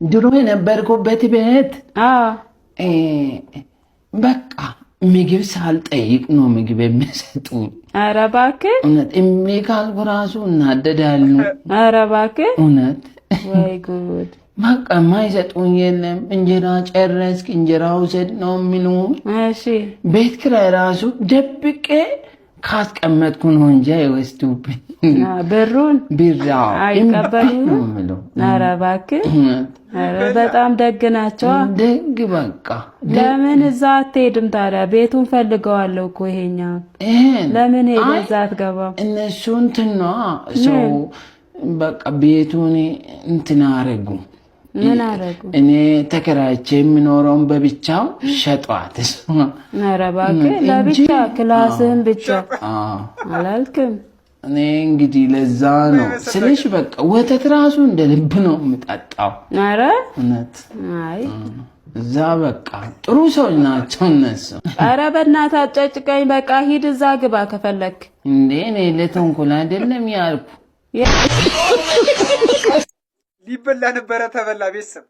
ድሮ የነበርኩበት ቤት በቃ ምግብ ሳልጠይቅ ነው ምግብ የሚሰጡኝ። ኧረ እባክህ እውነት እምቢ ካልኩ እራሱ እናደዳለሁ። ኧረ እባክህ እውነት ወይ ጉድ! በቃ የማይሰጡኝ የለም። እንጀራ ጨረስክ እንጀራ ውሰድ ነው የሚሉኝ። እሺ ቤት ኪራይ እራሱ ደብቄ ካስቀመጥኩ ነው እንጂ አይወስዱብኝ። ብሩን ቢራው አይቀበሉም። ኧረ እባክህ ኧረ በጣም ደግ ናቸው። ደግ በቃ ለምን እዛ አትሄድም ታዲያ? ቤቱን ፈልገዋለሁ እኮ ይሄኛው ለምን ሄደህ እዛ አትገባም? እነሱ እንትን ነው ሰው በቃ ቤቱን እንትን አረጉ። ምን አረጉ? እኔ ተከራይቼ የምኖረውን በብቻው ሸጧት። ኧረ እባክህ ለብቻ ክላስህን ብቻ አላልክም? እኔ እንግዲህ ለዛ ነው ስልሽ በቃ ወተት ራሱ እንደ ልብ ነው የምጠጣው። ኧረ እውነት አይ እዛ በቃ ጥሩ ሰዎች ናቸው እነሱ። ኧረ በእናትህ አጨጭቀኝ። በቃ ሂድ እዛ ግባ ከፈለክ። እንዴ እኔ ለተንኮል አይደለም ያልኩ። ሊበላ ነበረ ተበላ ቤተሰብ